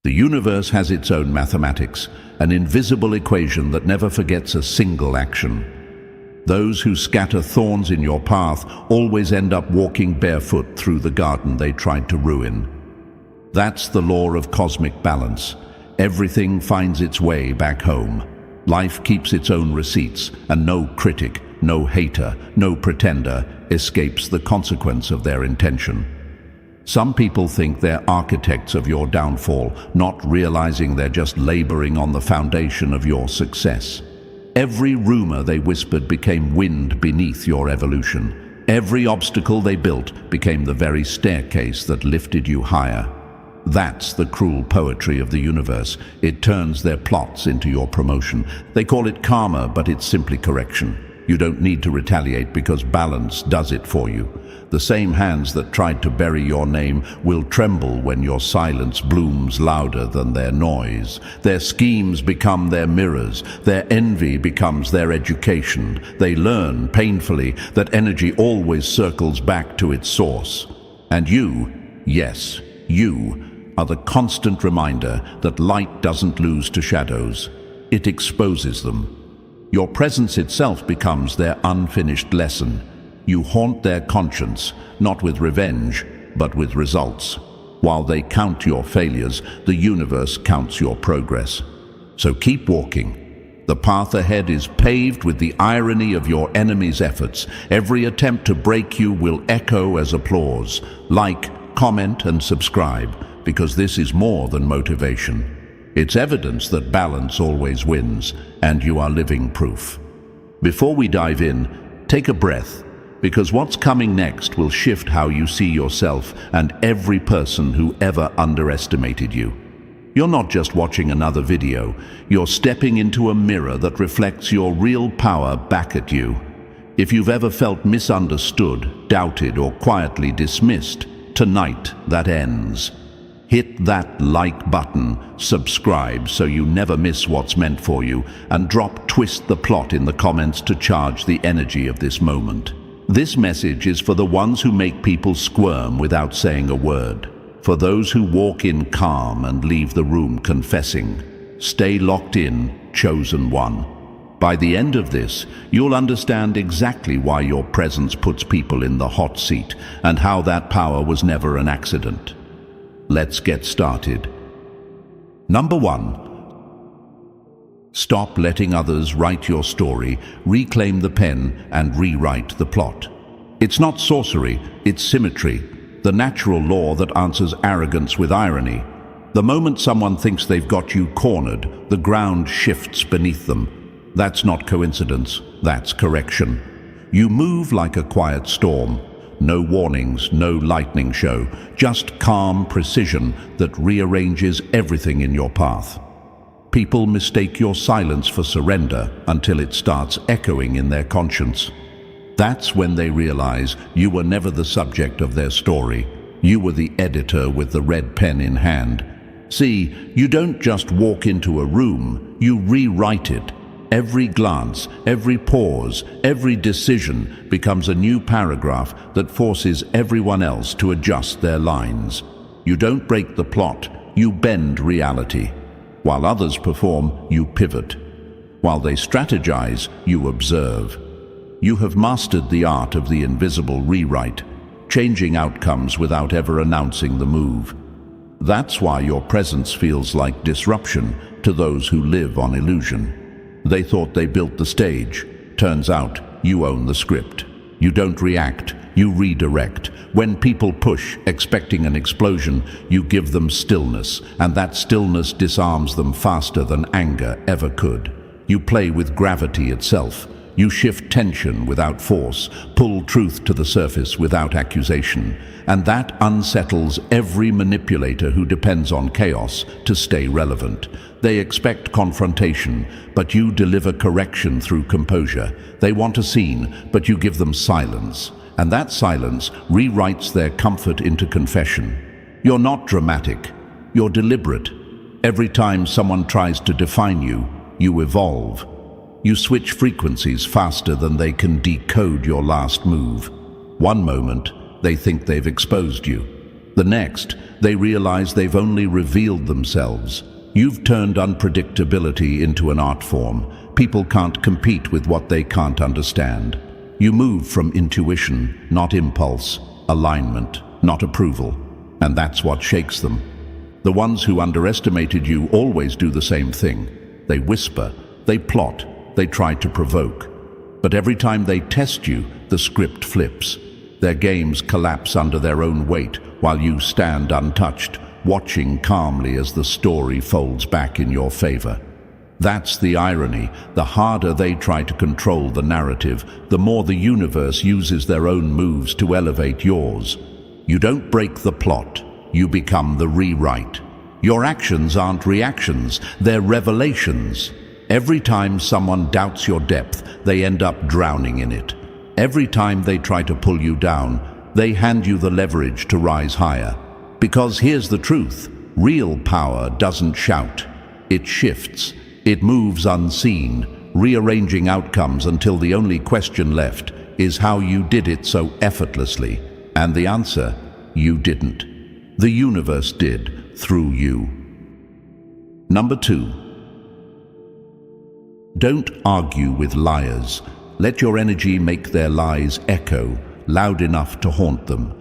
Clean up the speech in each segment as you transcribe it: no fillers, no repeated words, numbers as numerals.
The universe has its own mathematics, an invisible equation that never forgets a single action. Those who scatter thorns in your path always end up walking barefoot through the garden they tried to ruin. That's the law of cosmic balance. Everything finds its way back home. Life keeps its own receipts, and no critic, no hater, no pretender escapes the consequence of their intention. Some people think they're architects of your downfall, not realizing they're just laboring on the foundation of your success. Every rumor they whispered became wind beneath your evolution. Every obstacle they built became the very staircase that lifted you higher. That's the cruel poetry of the universe. It turns their plots into your promotion. They call it karma, but it's simply correction. You don't need to retaliate because balance does it for you. The same hands that tried to bury your name will tremble when your silence blooms louder than their noise. Their schemes become their mirrors. Their envy becomes their education. They learn painfully that energy always circles back to its source. And you, yes, you, are the constant reminder that light doesn't lose to shadows. It exposes them. Your presence itself becomes their unfinished lesson. You haunt their conscience, not with revenge, but with results. While they count your failures, the universe counts your progress. So keep walking. The path ahead is paved with the irony of your enemy's efforts. Every attempt to break you will echo as applause. Like, comment, and subscribe, because this is more than motivation. It's evidence that balance always wins, and you are living proof. Before we dive in, take a breath, because what's coming next will shift how you see yourself and every person who ever underestimated you. You're not just watching another video, you're stepping into a mirror that reflects your real power back at you. If you've ever felt misunderstood, doubted, or quietly dismissed, tonight that ends. Hit that like button, subscribe so you never miss what's meant for you, and drop "twist the plot" in the comments to charge the energy of this moment. This message is for the ones who make people squirm without saying a word. For those who walk in calm and leave the room confessing. Stay locked in, chosen one. By the end of this, you'll understand exactly why your presence puts people in the hot seat and how that power was never an accident. Let's get started. Number 1. Stop letting others write your story, reclaim the pen, and rewrite the plot. It's not sorcery, it's symmetry, the natural law that answers arrogance with irony. The moment someone thinks they've got you cornered, the ground shifts beneath them. That's not coincidence, that's correction. You move like a quiet storm. No warnings, no lightning show, just calm precision that rearranges everything in your path. People mistake your silence for surrender until it starts echoing in their conscience. That's when they realize you were never the subject of their story. You were the editor with the red pen in hand. See, you don't just walk into a room, you rewrite it. Every glance, every pause, every decision becomes a new paragraph that forces everyone else to adjust their lines. You don't break the plot, you bend reality. While others perform, you pivot. While they strategize, you observe. You have mastered the art of the invisible rewrite, changing outcomes without ever announcing the move. That's why your presence feels like disruption to those who live on illusion. They thought they built the stage. Turns out, you own the script. You don't react, you redirect. When people push, expecting an explosion, you give them stillness, and that stillness disarms them faster than anger ever could. You play with gravity itself. You shift tension without force, pull truth to the surface without accusation, and that unsettles every manipulator who depends on chaos to stay relevant. They expect confrontation, but you deliver correction through composure. They want a scene, but you give them silence, and that silence rewrites their comfort into confession. You're not dramatic, you're deliberate. Every time someone tries to define you, you evolve. You switch frequencies faster than they can decode your last move. One moment, they think they've exposed you. The next, they realize they've only revealed themselves. You've turned unpredictability into an art form. People can't compete with what they can't understand. You move from intuition, not impulse, alignment, not approval, and that's what shakes them. The ones who underestimated you always do the same thing. They whisper, they plot, they try to provoke. But every time they test you, the script flips. Their games collapse under their own weight, while you stand untouched, watching calmly as the story folds back in your favor. That's the irony. The harder they try to control the narrative, the more the universe uses their own moves to elevate yours. You don't break the plot, you become the rewrite. Your actions aren't reactions, they're revelations. Every time someone doubts your depth, they end up drowning in it. Every time they try to pull you down, they hand you the leverage to rise higher. Because here's the truth, real power doesn't shout, it shifts. It moves unseen, rearranging outcomes until the only question left is how you did it so effortlessly. And the answer, you didn't. The universe did, through you. Number 2. Don't argue with liars. Let your energy make their lies echo, loud enough to haunt them.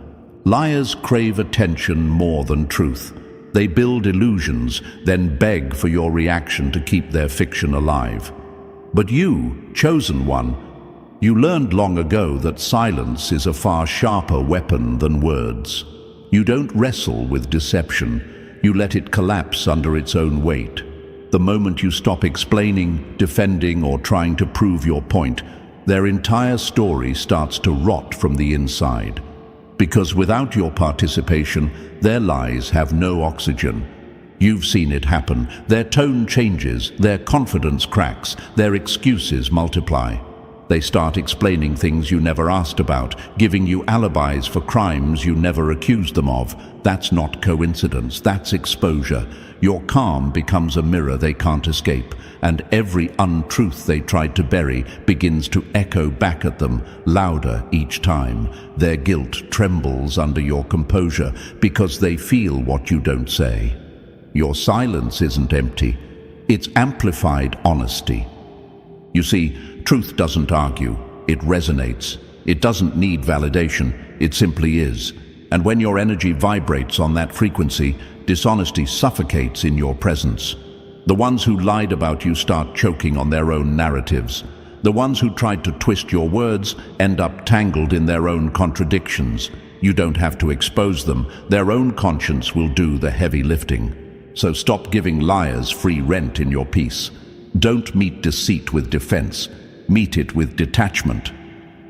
Liars crave attention more than truth. They build illusions, then beg for your reaction to keep their fiction alive. But you, chosen one, you learned long ago that silence is a far sharper weapon than words. You don't wrestle with deception, you let it collapse under its own weight. The moment you stop explaining, defending, or trying to prove your point, their entire story starts to rot from the inside. Because without your participation, their lies have no oxygen. You've seen it happen. Their tone changes, their confidence cracks, their excuses multiply. They start explaining things you never asked about, giving you alibis for crimes you never accused them of. That's not coincidence, that's exposure. Your calm becomes a mirror they can't escape, and every untruth they tried to bury begins to echo back at them, louder each time. Their guilt trembles under your composure because they feel what you don't say. Your silence isn't empty, it's amplified honesty. You see, truth doesn't argue, it resonates. It doesn't need validation, it simply is. And when your energy vibrates on that frequency, dishonesty suffocates in your presence. The ones who lied about you start choking on their own narratives. The ones who tried to twist your words end up tangled in their own contradictions. You don't have to expose them. Their own conscience will do the heavy lifting. So stop giving liars free rent in your peace. Don't meet deceit with defense. Meet it with detachment.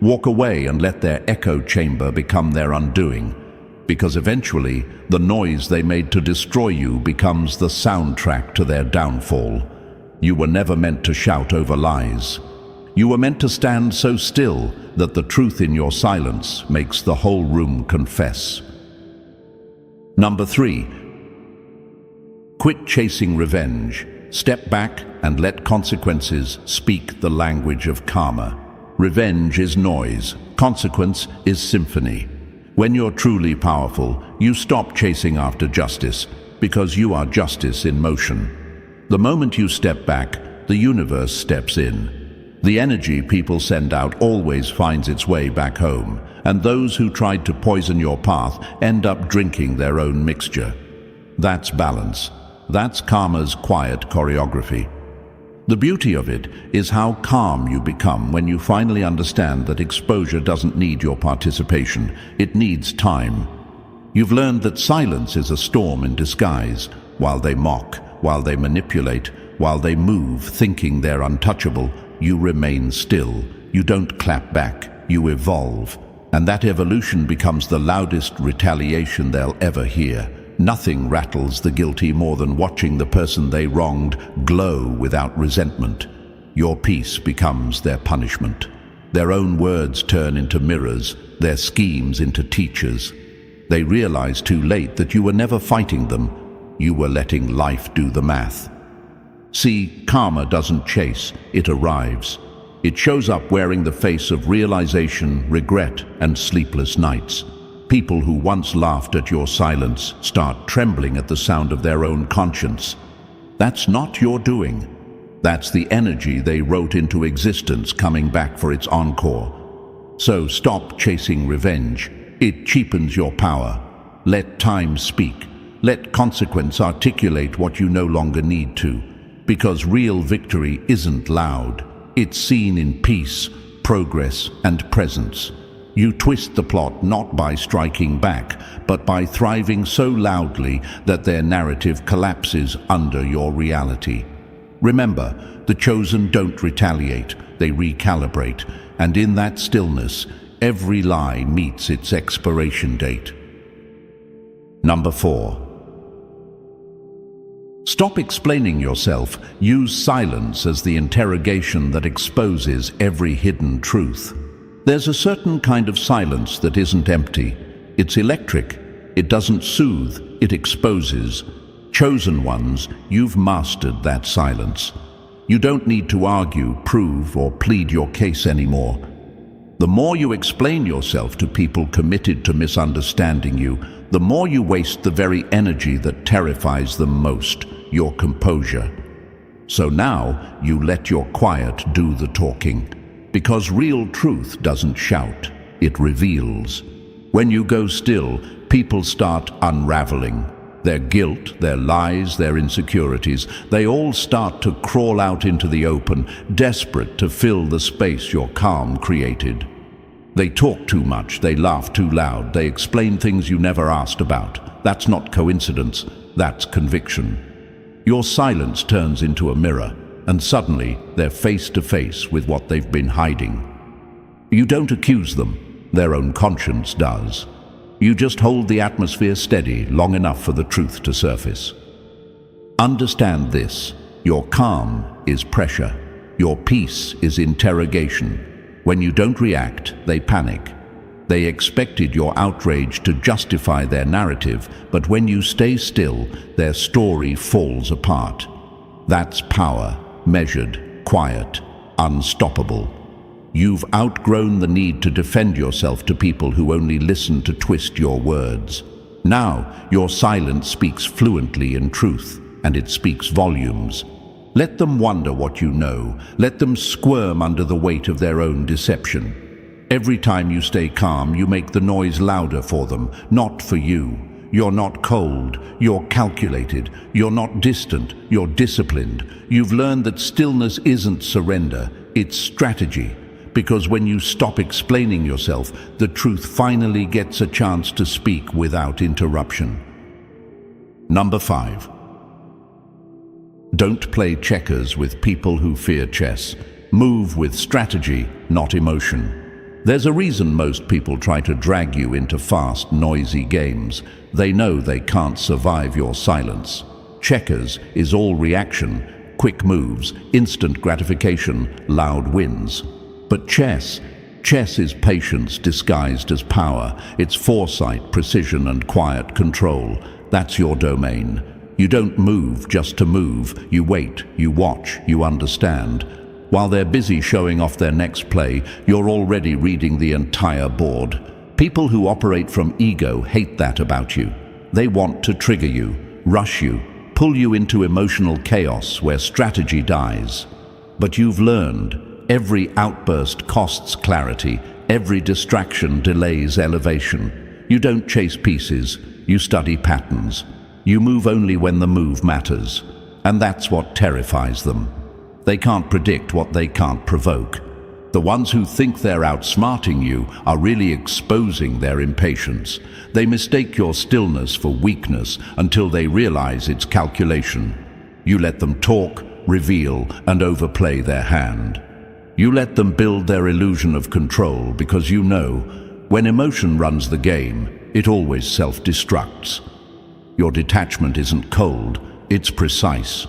Walk away and let their echo chamber become their undoing. Because eventually, the noise they made to destroy you becomes the soundtrack to their downfall. You were never meant to shout over lies. You were meant to stand so still that the truth in your silence makes the whole room confess. Number 3. Quit chasing revenge. Step back and let consequences speak the language of karma. Revenge is noise. Consequence is symphony. When you're truly powerful, you stop chasing after justice, because you are justice in motion. The moment you step back, the universe steps in. The energy people send out always finds its way back home, and those who tried to poison your path end up drinking their own mixture. That's balance. That's karma's quiet choreography. The beauty of it is how calm you become when you finally understand that exposure doesn't need your participation, it needs time. You've learned that silence is a storm in disguise. While they mock, while they manipulate, while they move, thinking they're untouchable, you remain still. You don't clap back, you evolve. And that evolution becomes the loudest retaliation they'll ever hear. Nothing rattles the guilty more than watching the person they wronged glow without resentment. Your peace becomes their punishment. Their own words turn into mirrors, their schemes into teachers. They realize too late that you were never fighting them. You were letting life do the math. See, karma doesn't chase, it arrives. It shows up wearing the face of realization, regret, and sleepless nights. People who once laughed at your silence start trembling at the sound of their own conscience. That's not your doing. That's the energy they wrote into existence coming back for its encore. So stop chasing revenge. It cheapens your power. Let time speak. Let consequence articulate what you no longer need to. Because real victory isn't loud. It's seen in peace, progress, and presence. You twist the plot not by striking back, but by thriving so loudly that their narrative collapses under your reality. Remember, the chosen don't retaliate, they recalibrate, and in that stillness, every lie meets its expiration date. Number 4. Stop explaining yourself. Use silence as the interrogation that exposes every hidden truth. There's a certain kind of silence that isn't empty. It's electric. It doesn't soothe, it exposes. Chosen ones, you've mastered that silence. You don't need to argue, prove, or plead your case anymore. The more you explain yourself to people committed to misunderstanding you, the more you waste the very energy that terrifies them most, your composure. So now you let your quiet do the talking. Because real truth doesn't shout, it reveals. When you go still, people start unraveling. Their guilt, their lies, their insecurities, they all start to crawl out into the open, desperate to fill the space your calm created. They talk too much, they laugh too loud, they explain things you never asked about. That's not coincidence, that's conviction. Your silence turns into a mirror, and suddenly they're face to face with what they've been hiding. You don't accuse them, their own conscience does. You just hold the atmosphere steady long enough for the truth to surface. Understand this: your calm is pressure, your peace is interrogation. When you don't react, they panic. They expected your outrage to justify their narrative, but when you stay still, their story falls apart. That's power, measured, quiet, unstoppable. You've outgrown the need to defend yourself to people who only listen to twist your words. Now, your silence speaks fluently in truth, and it speaks volumes. Let them wonder what you know. Let them squirm under the weight of their own deception. Every time you stay calm, you make the noise louder for them, not for you. You're not cold, you're calculated. You're not distant, you're disciplined. You've learned that stillness isn't surrender, it's strategy. Because when you stop explaining yourself, the truth finally gets a chance to speak without interruption. Number 5. Don't play checkers with people who fear chess. Move with strategy, not emotion. There's a reason most people try to drag you into fast, noisy games. They know they can't survive your silence. Checkers is all reaction, quick moves, instant gratification, loud wins. But chess is patience disguised as power. It's foresight, precision, and quiet control. That's your domain. You don't move just to move. You wait, you watch, you understand. While they're busy showing off their next play, you're already reading the entire board. People who operate from ego hate that about you. They want to trigger you, rush you, pull you into emotional chaos where strategy dies. But you've learned, every outburst costs clarity, every distraction delays elevation. You don't chase pieces, you study patterns. You move only when the move matters, and that's what terrifies them. They can't predict what they can't provoke. The ones who think they're outsmarting you are really exposing their impatience. They mistake your stillness for weakness until they realize it's calculation. You let them talk, reveal, and overplay their hand. You let them build their illusion of control because you know, when emotion runs the game, it always self-destructs. Your detachment isn't cold, it's precise.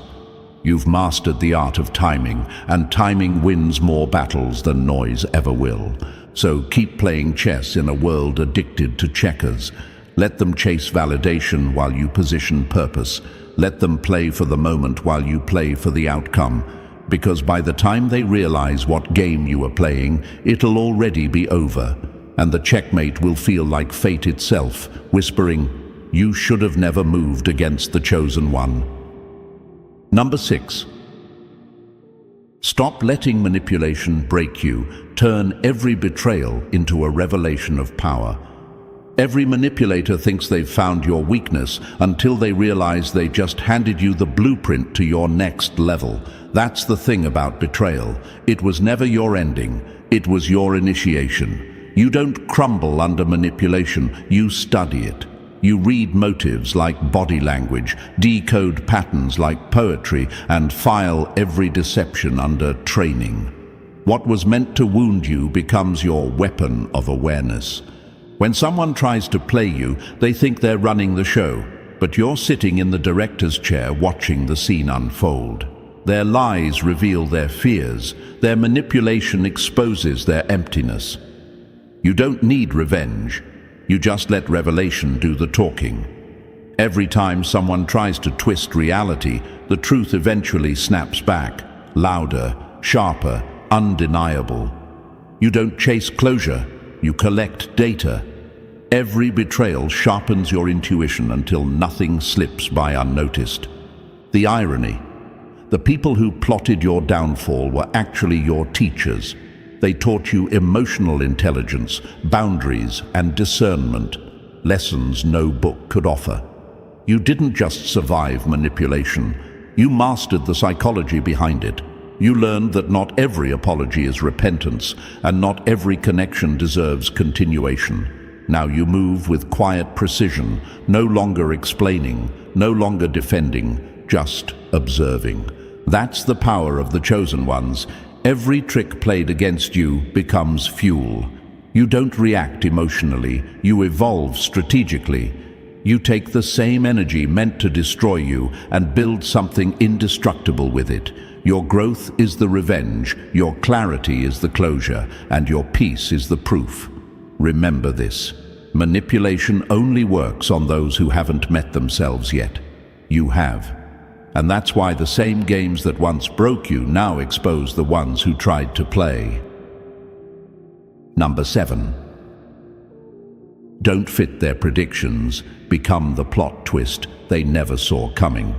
You've mastered the art of timing, and timing wins more battles than noise ever will. So keep playing chess in a world addicted to checkers. Let them chase validation while you position purpose. Let them play for the moment while you play for the outcome. Because by the time they realize what game you are playing, it'll already be over. and the checkmate will feel like fate itself, whispering, "You should have never moved against the chosen one." Number 6. Stop letting manipulation break you. Turn every betrayal into a revelation of power. Every manipulator thinks they've found your weakness until they realize they just handed you the blueprint to your next level. That's the thing about betrayal. It was never your ending. It was your initiation. You don't crumble under manipulation. You study it. You read motives like body language, decode patterns like poetry, and file every deception under training. What was meant to wound you becomes your weapon of awareness. When someone tries to play you, they think they're running the show, but you're sitting in the director's chair watching the scene unfold. Their lies reveal their fears. Their manipulation exposes their emptiness. You don't need revenge. You just let revelation do the talking. Every time someone tries to twist reality, the truth eventually snaps back, louder, sharper, undeniable. You don't chase closure, you collect data. Every betrayal sharpens your intuition until nothing slips by unnoticed. The irony: the people who plotted your downfall were actually your teachers. They taught you emotional intelligence, boundaries, and discernment, lessons no book could offer. You didn't just survive manipulation, you mastered the psychology behind it. You learned that not every apology is repentance, and not every connection deserves continuation. Now you move with quiet precision, no longer explaining, no longer defending, just observing. That's the power of the chosen ones. Every trick played against you becomes fuel. You don't react emotionally, you evolve strategically. You take the same energy meant to destroy you and build something indestructible with it. Your growth is the revenge, your clarity is the closure, and your peace is the proof. Remember this: manipulation only works on those who haven't met themselves yet. You have. And that's why the same games that once broke you now expose the ones who tried to play. Number 7. Don't fit their predictions. Become the plot twist they never saw coming.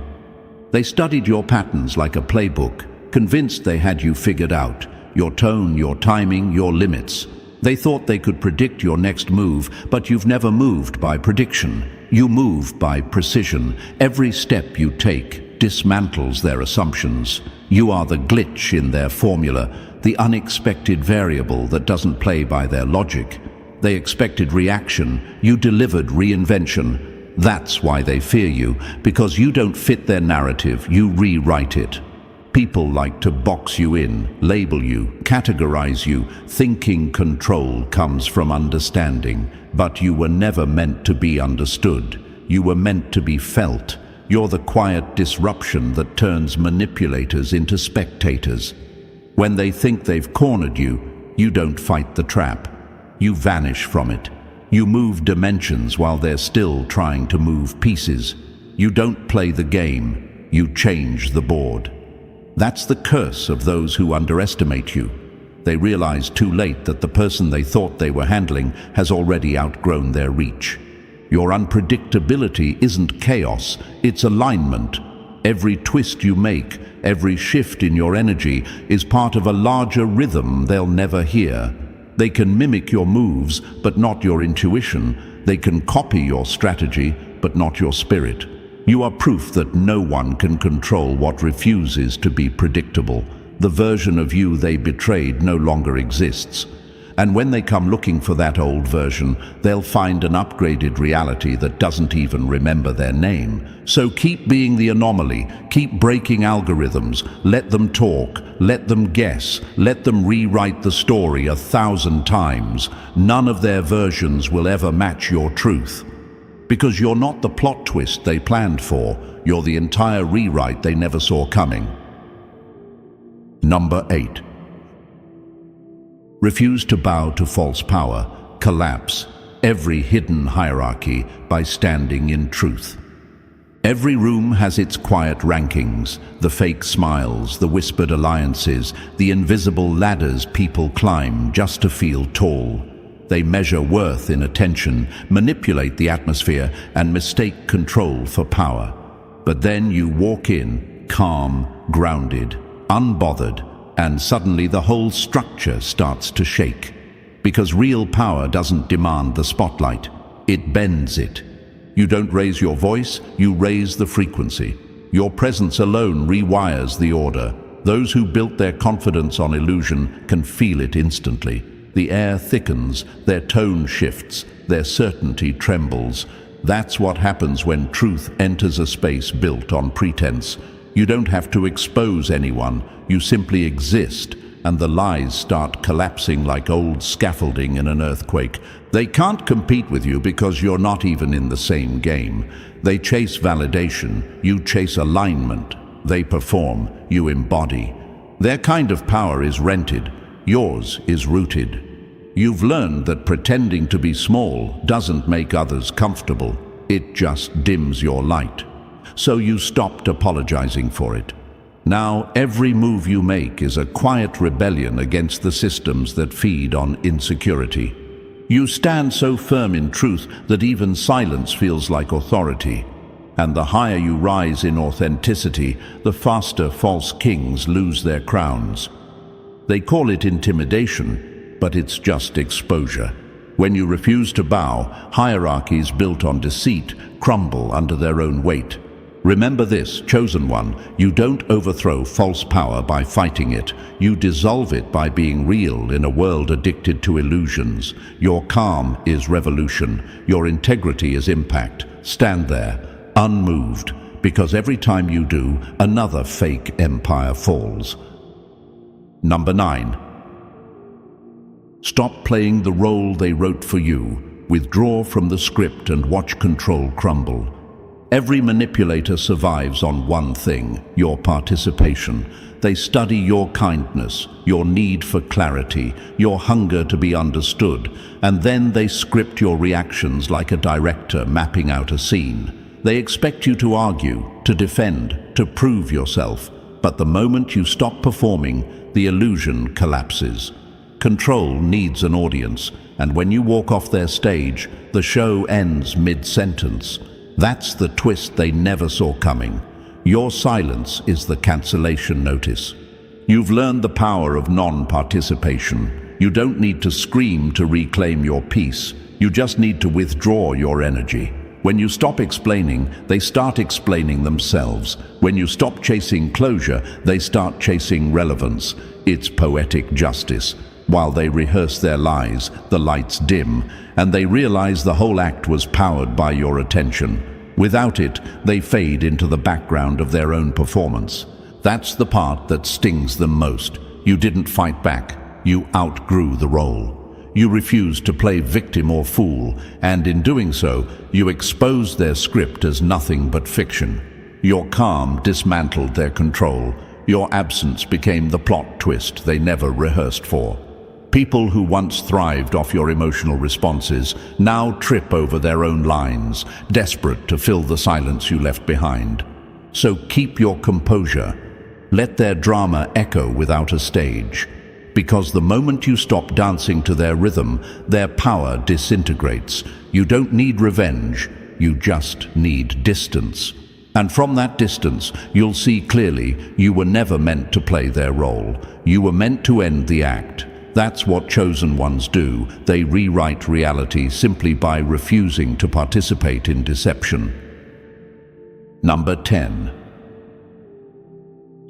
They studied your patterns like a playbook, convinced they had you figured out, your tone, your timing, your limits. They thought they could predict your next move, but you've never moved by prediction. You move by precision. Every step you take dismantles their assumptions. You are the glitch in their formula, the unexpected variable that doesn't play by their logic. They expected reaction, you delivered reinvention. That's why they fear you, because you don't fit their narrative, you rewrite it. People like to box you in, label you, categorize you. Thinking control comes from understanding, but you were never meant to be understood. You were meant to be felt. You're the quiet disruption that turns manipulators into spectators. When they think they've cornered you, you don't fight the trap. You vanish from it. You move dimensions while they're still trying to move pieces. You don't play the game, you change the board. That's the curse of those who underestimate you. They realize too late that the person they thought they were handling has already outgrown their reach. Your unpredictability isn't chaos, it's alignment. Every twist you make, every shift in your energy is part of a larger rhythm they'll never hear. They can mimic your moves, but not your intuition. They can copy your strategy, but not your spirit. You are proof that no one can control what refuses to be predictable. The version of you they betrayed no longer exists. And when they come looking for that old version, they'll find an upgraded reality that doesn't even remember their name. So keep being the anomaly, keep breaking algorithms, let them talk, let them guess, let them rewrite the story 1,000 times. None of their versions will ever match your truth. Because you're not the plot twist they planned for, you're the entire rewrite they never saw coming. Number 8. Refuse to bow to false power. Collapse every hidden hierarchy by standing in truth. Every room has its quiet rankings, the fake smiles, the whispered alliances, the invisible ladders people climb just to feel tall. They measure worth in attention, manipulate the atmosphere, and mistake control for power. But then you walk in, calm, grounded, unbothered, and suddenly the whole structure starts to shake. Because real power doesn't demand the spotlight, it bends it. You don't raise your voice, you raise the frequency. Your presence alone rewires the order. Those who built their confidence on illusion can feel it instantly. The air thickens, their tone shifts, their certainty trembles. That's what happens when truth enters a space built on pretense. You don't have to expose anyone, you simply exist, and the lies start collapsing like old scaffolding in an earthquake. They can't compete with you because you're not even in the same game. They chase validation, you chase alignment. They perform, you embody. Their kind of power is rented, yours is rooted. You've learned that pretending to be small doesn't make others comfortable, it just dims your light. So you stopped apologizing for it. Now every move you make is a quiet rebellion against the systems that feed on insecurity. You stand so firm in truth that even silence feels like authority. And the higher you rise in authenticity, the faster false kings lose their crowns. They call it intimidation, but it's just exposure. When you refuse to bow, hierarchies built on deceit crumble under their own weight. Remember this, chosen one, you don't overthrow false power by fighting it. You dissolve it by being real in a world addicted to illusions. Your calm is revolution. Your integrity is impact. Stand there, unmoved, because every time you do, another fake empire falls. Number 9. Stop playing the role they wrote for you. Withdraw from the script and watch control crumble. Every manipulator survives on one thing, your participation. They study your kindness, your need for clarity, your hunger to be understood, and then they script your reactions like a director mapping out a scene. They expect you to argue, to defend, to prove yourself. But the moment you stop performing, the illusion collapses. Control needs an audience, and when you walk off their stage, the show ends mid-sentence. That's the twist they never saw coming. Your silence is the cancellation notice. You've learned the power of non-participation. You don't need to scream to reclaim your peace. You just need to withdraw your energy. When you stop explaining, they start explaining themselves. When you stop chasing closure, they start chasing relevance. It's poetic justice. While they rehearse their lies, the lights dim, and they realize the whole act was powered by your attention. Without it, they fade into the background of their own performance. That's the part that stings them most. You didn't fight back. You outgrew the role. You refused to play victim or fool, and in doing so, you exposed their script as nothing but fiction. Your calm dismantled their control. Your absence became the plot twist they never rehearsed for. People who once thrived off your emotional responses now trip over their own lines, desperate to fill the silence you left behind. So keep your composure. Let their drama echo without a stage. Because the moment you stop dancing to their rhythm, their power disintegrates. You don't need revenge, you just need distance. And from that distance, you'll see clearly you were never meant to play their role. You were meant to end the act. That's what chosen ones do. They rewrite reality simply by refusing to participate in deception. Number 10.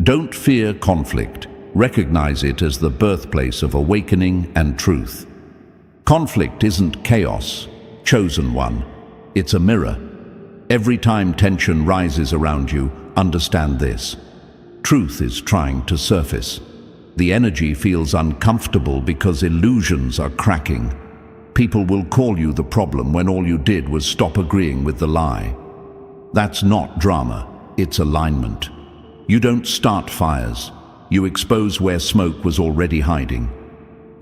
Don't fear conflict. Recognize it as the birthplace of awakening and truth. Conflict isn't chaos, chosen one. It's a mirror. Every time tension rises around you, understand this. Truth is trying to surface. The energy feels uncomfortable because illusions are cracking. People will call you the problem when all you did was stop agreeing with the lie. That's not drama, it's alignment. You don't start fires. You expose where smoke was already hiding.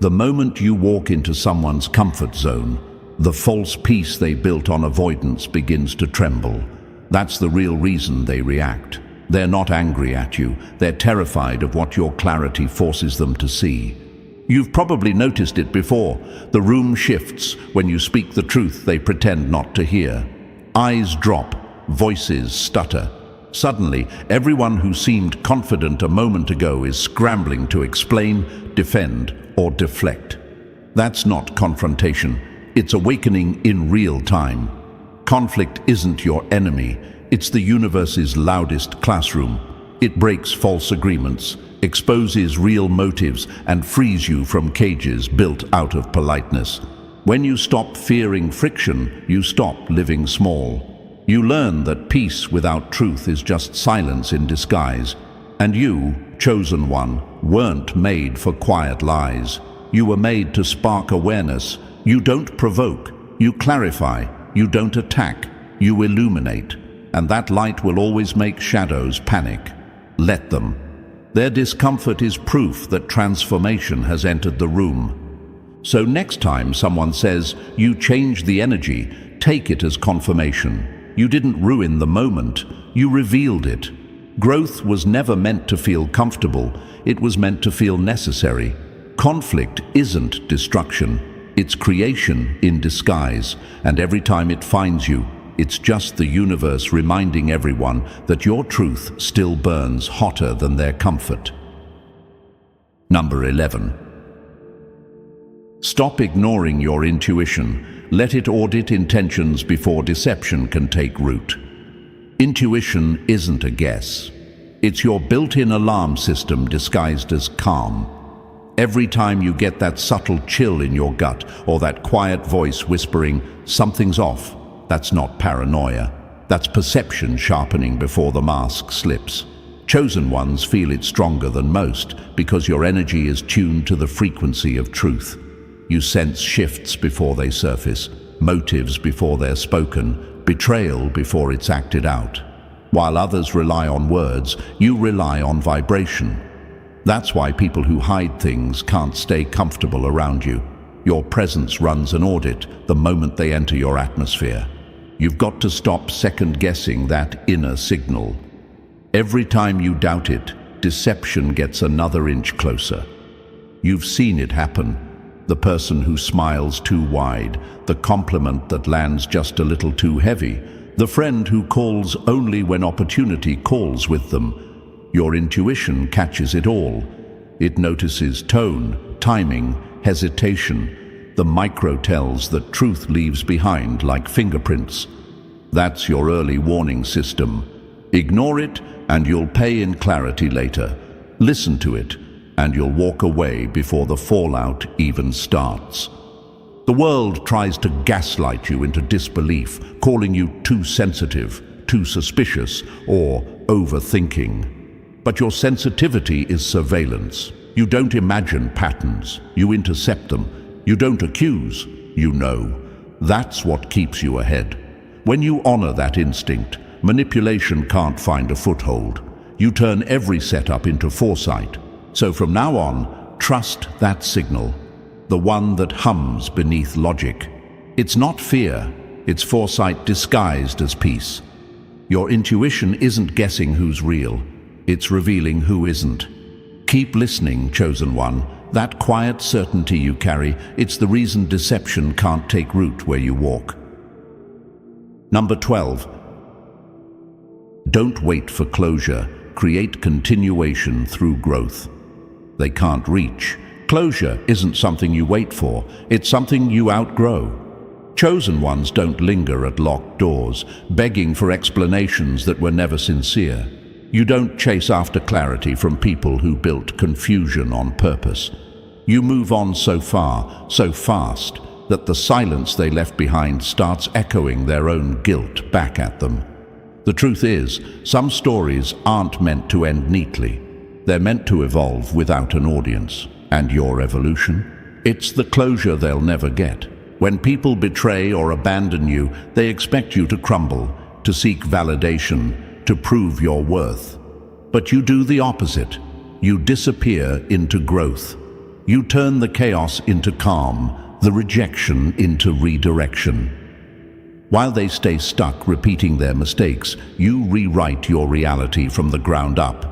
The moment you walk into someone's comfort zone, the false peace they built on avoidance begins to tremble. That's the real reason they react. They're not angry at you. They're terrified of what your clarity forces them to see. You've probably noticed it before. The room shifts when you speak the truth they pretend not to hear. Eyes drop, voices stutter. Suddenly, everyone who seemed confident a moment ago is scrambling to explain, defend, or deflect. That's not confrontation. It's awakening in real time. Conflict isn't your enemy. It's the universe's loudest classroom. It breaks false agreements, exposes real motives, and frees you from cages built out of politeness. When you stop fearing friction, you stop living small. You learn that peace without truth is just silence in disguise. And you, chosen one, weren't made for quiet lies. You were made to spark awareness. You don't provoke, you clarify. You don't attack, you illuminate. And that light will always make shadows panic. Let them. Their discomfort is proof that transformation has entered the room. So next time someone says, "You changed the energy," take it as confirmation. You didn't ruin the moment, you revealed it. Growth was never meant to feel comfortable, it was meant to feel necessary. Conflict isn't destruction, it's creation in disguise, and every time it finds you, it's just the universe reminding everyone that your truth still burns hotter than their comfort. Number 11. Stop ignoring your intuition. Let it audit intentions before deception can take root. Intuition isn't a guess. It's your built-in alarm system disguised as calm. Every time you get that subtle chill in your gut or that quiet voice whispering, "Something's off," that's not paranoia. That's perception sharpening before the mask slips. Chosen ones feel it stronger than most because your energy is tuned to the frequency of truth. You sense shifts before they surface, motives before they're spoken, betrayal before it's acted out. While others rely on words, you rely on vibration. That's why people who hide things can't stay comfortable around you. Your presence runs an audit the moment they enter your atmosphere. You've got to stop second-guessing that inner signal. Every time you doubt it, deception gets another inch closer. You've seen it happen. The person who smiles too wide, the compliment that lands just a little too heavy, the friend who calls only when opportunity calls with them. Your intuition catches it all. It notices tone, timing, hesitation, the micro-tells that truth leaves behind like fingerprints. That's your early warning system. Ignore it and you'll pay in clarity later. Listen to it and you'll walk away before the fallout even starts. The world tries to gaslight you into disbelief, calling you too sensitive, too suspicious, or overthinking. But your sensitivity is surveillance. You don't imagine patterns, you intercept them. You don't accuse, you know. That's what keeps you ahead. When you honor that instinct, manipulation can't find a foothold. You turn every setup into foresight. So from now on, trust that signal, the one that hums beneath logic. It's not fear, it's foresight disguised as peace. Your intuition isn't guessing who's real, it's revealing who isn't. Keep listening, chosen one. That quiet certainty you carry, it's the reason deception can't take root where you walk. Number 12. Don't wait for closure. Create continuation through growth. They can't reach. Closure isn't something you wait for, it's something you outgrow. Chosen ones don't linger at locked doors, begging for explanations that were never sincere. You don't chase after clarity from people who built confusion on purpose. You move on so far, so fast, that the silence they left behind starts echoing their own guilt back at them. The truth is, some stories aren't meant to end neatly. They're meant to evolve without an audience. And your evolution? It's the closure they'll never get. When people betray or abandon you, they expect you to crumble, to seek validation, to prove your worth. But you do the opposite. You disappear into growth. You turn the chaos into calm, the rejection into redirection. While they stay stuck repeating their mistakes, you rewrite your reality from the ground up.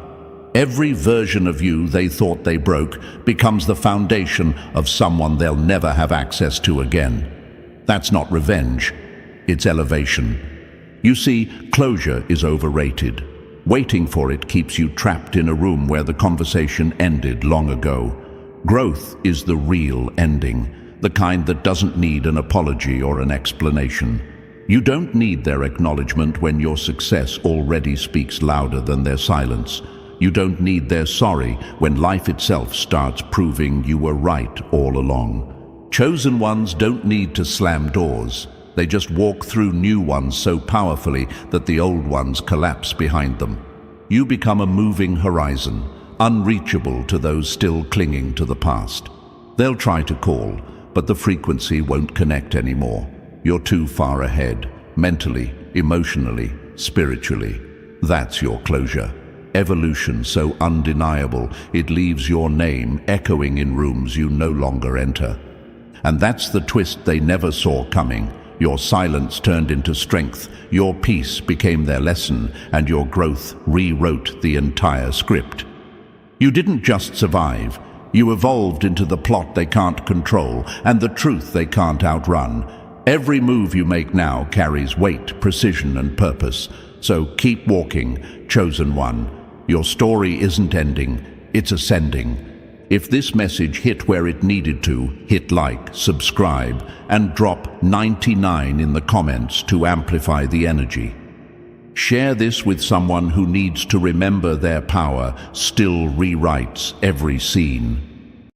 Every version of you they thought they broke becomes the foundation of someone they'll never have access to again. That's not revenge, it's elevation. You see, closure is overrated. Waiting for it keeps you trapped in a room where the conversation ended long ago. Growth is the real ending, the kind that doesn't need an apology or an explanation. You don't need their acknowledgement when your success already speaks louder than their silence. You don't need their sorry when life itself starts proving you were right all along. Chosen ones don't need to slam doors. They just walk through new ones so powerfully that the old ones collapse behind them. You become a moving horizon, unreachable to those still clinging to the past. They'll try to call, but the frequency won't connect anymore. You're too far ahead, mentally, emotionally, spiritually. That's your closure. Evolution so undeniable it leaves your name echoing in rooms you no longer enter. And that's the twist they never saw coming. Your silence turned into strength, your peace became their lesson, and your growth rewrote the entire script. You didn't just survive, you evolved into the plot they can't control and the truth they can't outrun. Every move you make now carries weight, precision, and purpose. So keep walking, chosen one. Your story isn't ending, it's ascending. If this message hit where it needed to, hit like, subscribe, and drop 99 in the comments to amplify the energy. Share this with someone who needs to remember their power still rewrites every scene.